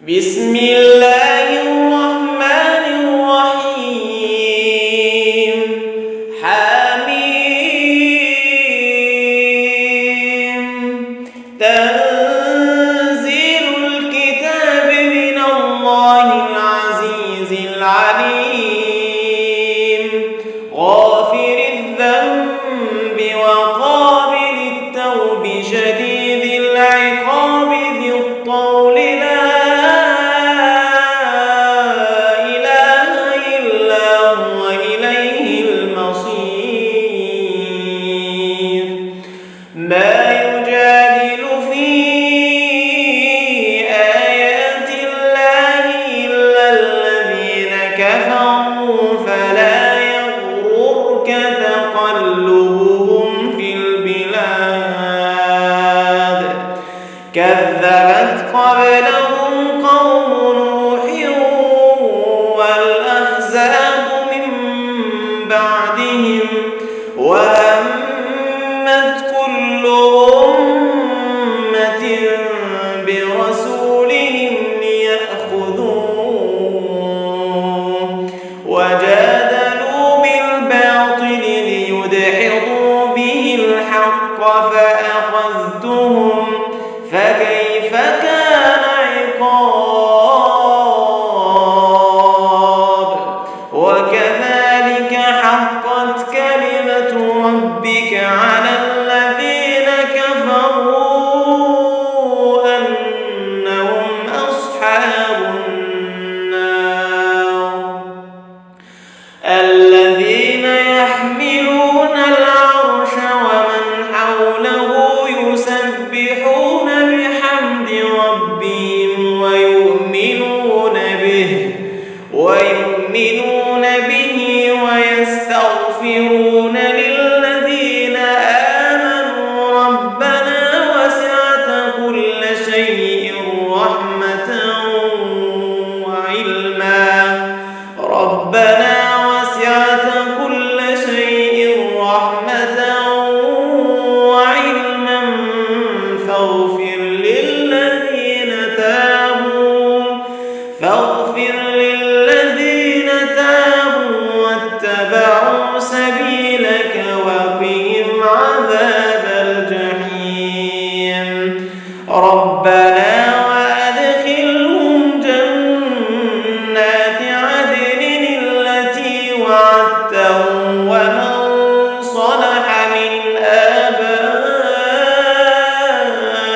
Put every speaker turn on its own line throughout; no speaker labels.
بسم الله الرحمن الرحيم. حميم. تنزيل الكتاب من الله العزيز العليم، غافر الذنب وقابل التوب شديد العقاب ذي الطول ما يجادل في آيات الله إلا الذين كفروا فلا يغررك تقلبهم في البلاد. كذبت قبلهم قوم نوح والأحزاب من بعدهم وهمت كل أمة برسولهم ليأخذوه وجادلوا بالباطل ليدحضوا به الحق فأخذتهم فكيف كان عقاب. وكذلك حقت كلمة ربك على الذين كفروا أنهم أصحاب النار. الذين يحملون العرش ومن حوله يسبحون بحمد ربهم ويؤمنون به ويستغفرون للذين آمنوا ربنا وسعت كل شيء رحمة وعلما فاغفر للذين تابوا واتبعوا سبيلك وقهم عذاب الجحيم. ربنا وأدخلهم جنات عدن التي وعدتهم ومن صلح من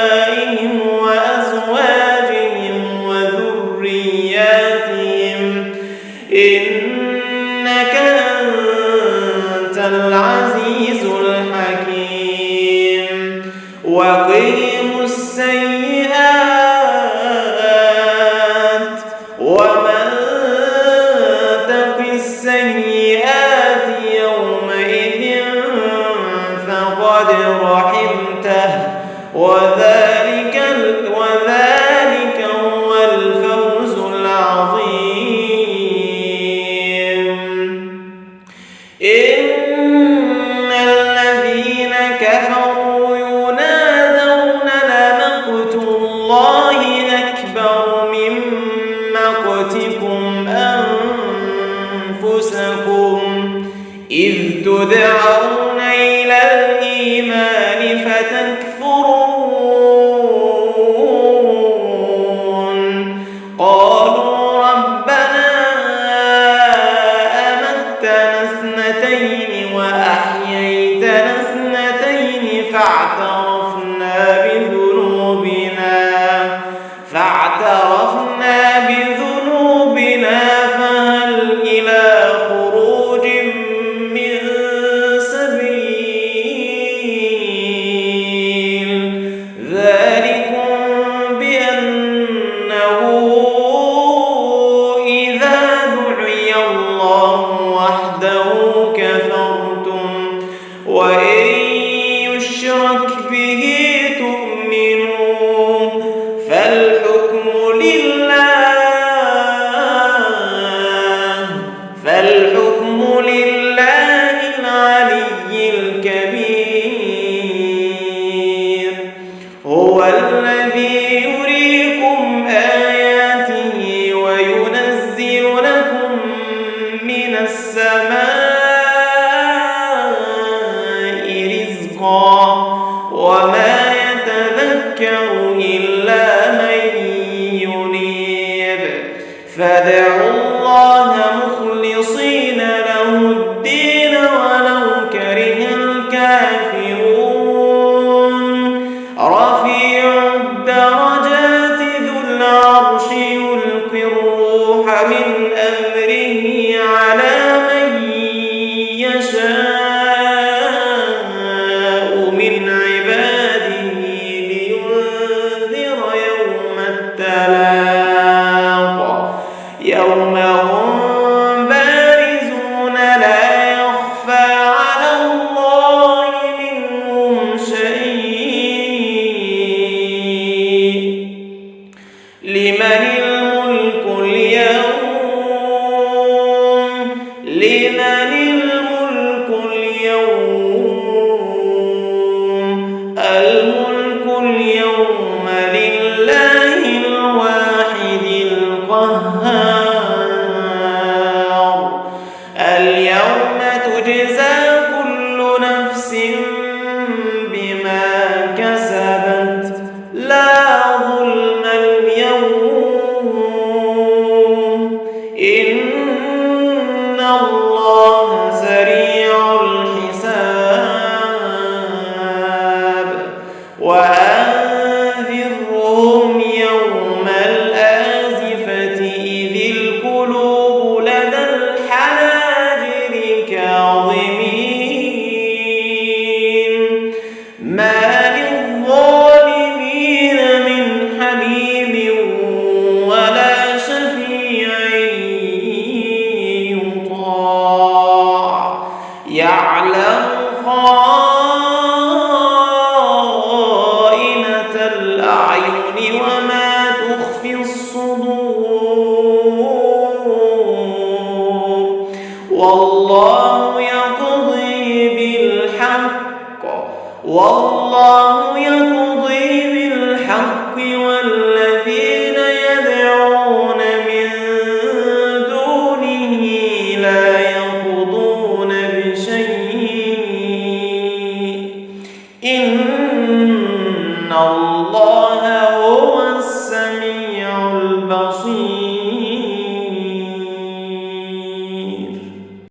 آبائهم وأزواجهم وذرياتهم إنك أنت العزيز الحكيم. وقهم السيئات ومن تق السيئات يومئذ فقد رحمته وذلك هو الفوز العظيم. إن الذين كفروا ينادون لمقت الله أكبر من مقتكم أنفسكم إذ تدعون إلى الإيمان فتكفرون. قالوا ربنا أمتنا اثنتين وأحييتنا اثنتين فاعترفنا بذنوبنا فهل إلى خروج من سبيل. ذلكم بأنه إذا دعي الله وحده كفرتم وإن يشرك به تؤمنوا فالحكم لله فادعوا الله مخلصين له الدين ولو كره الكافرون رفيع الدرجات ذو العرش يلقي الروح من أمره على من يشاء من عباده لينذر يوم التلاق يوم هم بارزون لا يخفى على الله منهم شيء لمن الملك اليوم لمن الملك اليوم الملك اليوم لله الواحد القهار اليوم تجزى كل نفس بما كسبت لا ظلم اليوم إن الله سريع الحساب وأنذرهم يوم الآزفة إذ القلوب لدى الحناجر كاظمين ما للظالمين من حميم ولا شفيع يطاع يعلم خائنة الأعين وما تخفي الصدور والله يقضي بالحق والله يقضي